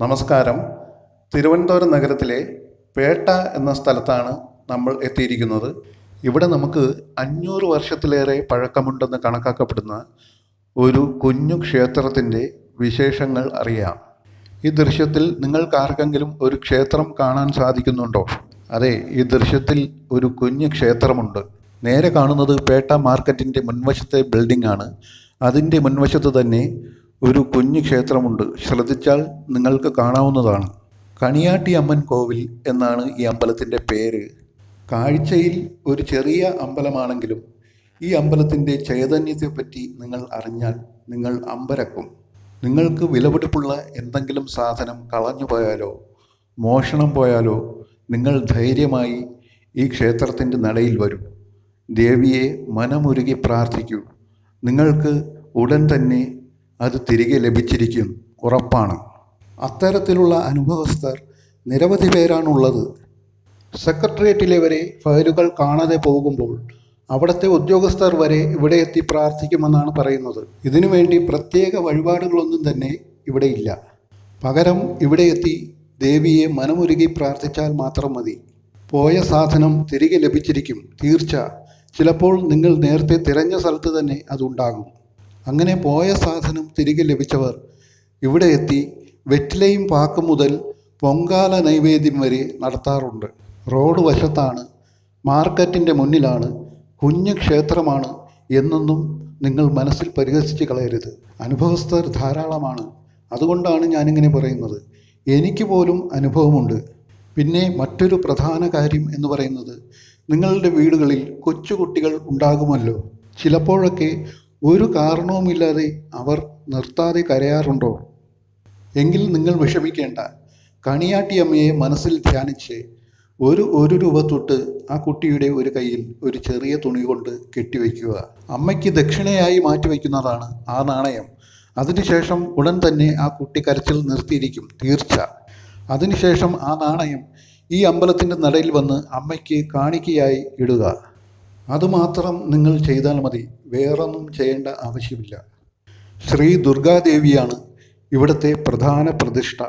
നമസ്കാരം. തിരുവനന്തപുരം നഗരത്തിലെ പേട്ട എന്ന സ്ഥലത്താണ് നമ്മൾ എത്തിയിരിക്കുന്നത്. ഇവിടെ നമുക്ക് 500 വർഷത്തിലേറെ പഴക്കമുണ്ടെന്ന് കണക്കാക്കപ്പെടുന്ന ഒരു കുഞ്ഞു ക്ഷേത്രത്തിൻ്റെ വിശേഷങ്ങൾ അറിയാം. ഈ ദൃശ്യത്തിൽ നിങ്ങൾക്കാർക്കെങ്കിലും ഒരു ക്ഷേത്രം കാണാൻ സാധിക്കുന്നുണ്ടോ? അതെ, ഈ ദൃശ്യത്തിൽ ഒരു കുഞ്ഞു ക്ഷേത്രമുണ്ട്. നേരെ കാണുന്നത് പേട്ട മാർക്കറ്റിൻ്റെ മുൻവശത്തെ ബിൽഡിംഗ് ആണ്. അതിൻ്റെ മുൻവശത്ത് തന്നെ ഒരു കുഞ്ഞു ക്ഷേത്രമുണ്ട്. ശ്രദ്ധിച്ചാൽ നിങ്ങൾക്ക് കാണാവുന്നതാണ്. കണിയാട്ടി അമ്മൻ കോവിൽ എന്നാണ് ഈ അമ്പലത്തിൻ്റെ പേര്. കാഴ്ചയിൽ ഒരു ചെറിയ അമ്പലമാണെങ്കിലും ഈ അമ്പലത്തിൻ്റെ ചൈതന്യത്തെപ്പറ്റി നിങ്ങൾ അറിഞ്ഞാൽ നിങ്ങൾ അമ്പരക്കും. നിങ്ങൾക്ക് വിലപിടിപ്പുള്ള എന്തെങ്കിലും സാധനം കളഞ്ഞു പോയാലോ മോഷണം പോയാലോ നിങ്ങൾ ധൈര്യമായി ഈ ക്ഷേത്രത്തിൻ്റെ നടയിൽ വരൂ. ദേവിയെ മനമുരുകി പ്രാർത്ഥിക്കൂ. നിങ്ങൾക്ക് ഉടൻ തന്നെ അത് തിരികെ ലഭിച്ചിരിക്കും, ഉറപ്പാണ്. അത്തരത്തിലുള്ള അനുഭവസ്ഥർ നിരവധി പേരാണുള്ളത്. സെക്രട്ടേറിയറ്റിലെ വരെ ഫയലുകൾ കാണാതെ പോകുമ്പോൾ അവിടുത്തെ ഉദ്യോഗസ്ഥർ വരെ ഇവിടെ എത്തി പ്രാർത്ഥിക്കുമെന്നാണ് പറയുന്നത്. ഇതിനുവേണ്ടി പ്രത്യേക വഴിപാടുകളൊന്നും തന്നെ ഇവിടെ ഇല്ല. പകരം ഇവിടെ എത്തി ദേവിയെ മനമുരുകി പ്രാർത്ഥിച്ചാൽ മാത്രം മതി. പോയ സാധനം തിരികെ ലഭിച്ചിരിക്കും, തീർച്ച. ചിലപ്പോൾ നിങ്ങൾ നേരത്തെ തിരഞ്ഞ സ്ഥലത്ത് തന്നെ അതുണ്ടാകും. അങ്ങനെ പോയ സാധനം തിരികെ ലഭിച്ചവർ ഇവിടെ എത്തി വെറ്റിലയും പാക്കും മുതൽ പൊങ്കാല നൈവേദ്യം വരെ നടത്താറുണ്ട്. റോഡ് വശത്താണ്, മാർക്കറ്റിൻ്റെ മുന്നിലാണ്, കുഞ്ഞു ക്ഷേത്രമാണ് എന്നൊന്നും നിങ്ങൾ മനസ്സിൽ പരിഹസിച്ച് കളയരുത്. അനുഭവസ്ഥർ ധാരാളമാണ്. അതുകൊണ്ടാണ് ഞാനിങ്ങനെ പറയുന്നത്. എനിക്ക് പോലും അനുഭവമുണ്ട്. പിന്നെ മറ്റൊരു പ്രധാന കാര്യം എന്ന് പറയുന്നത്, നിങ്ങളുടെ വീടുകളിൽ കൊച്ചുകുട്ടികൾ ഉണ്ടാകുമല്ലോ. ചിലപ്പോഴൊക്കെ ഒരു കാരണവുമില്ലാതെ അവർ നിർത്താതെ കരയാറുണ്ടോ? എങ്കിൽ നിങ്ങൾ വിഷമിക്കേണ്ട. കണിയാട്ടി അമ്മയെ മനസ്സിൽ ധ്യാനിച്ച് ഒരു രൂപ തൊട്ട് ആ കുട്ടിയുടെ ഒരു കയ്യിൽ ഒരു ചെറിയ തുണി കൊണ്ട് കെട്ടിവയ്ക്കുക. അമ്മയ്ക്ക് ദക്ഷിണയായി മാറ്റിവെക്കുന്നതാണ് ആ നാണയം. അതിനുശേഷം ഉടൻ തന്നെ ആ കുട്ടി കരച്ചിൽ നിർത്തിയിരിക്കും, തീർച്ച. അതിനുശേഷം ആ നാണയം ഈ അമ്പലത്തിൻ്റെ നടയിൽ വന്ന് അമ്മയ്ക്ക് കാണിക്കയായി ഇടുക. അതുമാത്രം നിങ്ങൾ ചെയ്താൽ മതി, വേറൊന്നും ചെയ്യേണ്ട ആവശ്യമില്ല. ശ്രീ ദുർഗാദേവിയാണ് ഇവിടുത്തെ പ്രധാന പ്രതിഷ്ഠ.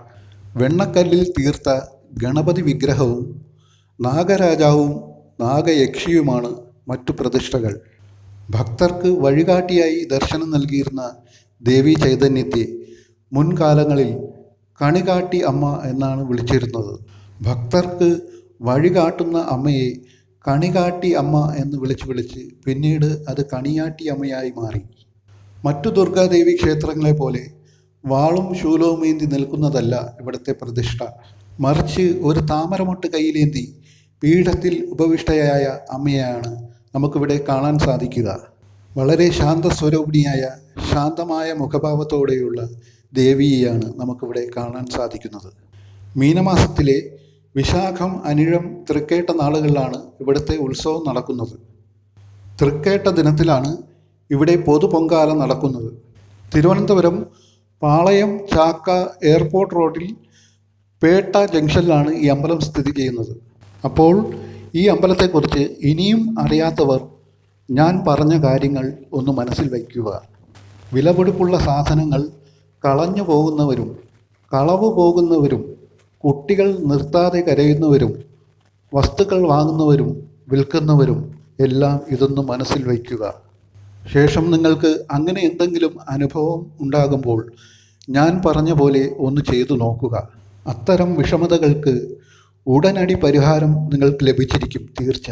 വെണ്ണക്കല്ലിൽ തീർത്ത ഗണപതി വിഗ്രഹവും നാഗരാജാവും നാഗയക്ഷിയുമാണ് മറ്റു പ്രതിഷ്ഠകൾ. ഭക്തർക്ക് വഴികാട്ടിയായി ദർശനം നൽകിയിരുന്ന ദേവി ചൈതന്യത്തെ മുൻകാലങ്ങളിൽ കണികാട്ടി അമ്മ എന്നാണ് വിളിച്ചിരുന്നത്. ഭക്തർക്ക് വഴികാട്ടുന്ന അമ്മയെ കണികാട്ടി അമ്മ എന്ന് വിളിച്ച് പിന്നീട് അത് കണിയാട്ടി അമ്മയായി മാറി. മറ്റു ദുർഗാദേവി ക്ഷേത്രങ്ങളെ പോലെ വാളും ശൂലവും ഏന്തി നിൽക്കുന്നതല്ല ഇവിടുത്തെ പ്രതിഷ്ഠ. മറിച്ച് ഒരു താമരമൊട്ട് കയ്യിലേന്തി പീഠത്തിൽ ഉപവിഷ്ടയായ അമ്മയെയാണ് നമുക്കിവിടെ കാണാൻ സാധിക്കുക. വളരെ ശാന്തസ്വരൂപിണിയായ ശാന്തമായ മുഖഭാവത്തോടെയുള്ള ദേവിയെയാണ് നമുക്കിവിടെ കാണാൻ സാധിക്കുന്നത്. മീനമാസത്തിലെ വിശാഖം, അനിഴം, തൃക്കേട്ട നാളുകളിലാണ് ഇവിടുത്തെ ഉത്സവം നടക്കുന്നത്. തൃക്കേട്ട ദിനത്തിലാണ് ഇവിടെ പൊതുപൊങ്കാല നടക്കുന്നത്. തിരുവനന്തപുരം പാളയം ചാക്ക എയർപോർട്ട് റോഡിൽ പേട്ട ജംഗ്ഷനിലാണ് ഈ അമ്പലം സ്ഥിതി ചെയ്യുന്നത്. അപ്പോൾ ഈ അമ്പലത്തെക്കുറിച്ച് ഇനിയും അറിയാത്തവർ ഞാൻ പറഞ്ഞ കാര്യങ്ങൾ ഒന്ന് മനസ്സിൽ വയ്ക്കുക. വിലപിടിപ്പുള്ള സാധനങ്ങൾ കളഞ്ഞു പോകുന്നവരും കളവ് പോകുന്നവരും കുട്ടികൾ നിർത്താതെ കരയുന്നവരും വസ്തുക്കൾ വാങ്ങുന്നവരും വിൽക്കുന്നവരും എല്ലാം ഇതൊന്ന് മനസ്സിൽ വയ്ക്കുക. ശേഷം നിങ്ങൾക്ക് അങ്ങനെ എന്തെങ്കിലും അനുഭവം ഉണ്ടാകുമ്പോൾ ഞാൻ പറഞ്ഞ പോലെ ഒന്ന് ചെയ്തു നോക്കുക. അത്തരം വിഷമതകൾക്ക് ഉടനടി പരിഹാരം നിങ്ങൾക്ക് ലഭിച്ചിരിക്കും, തീർച്ച.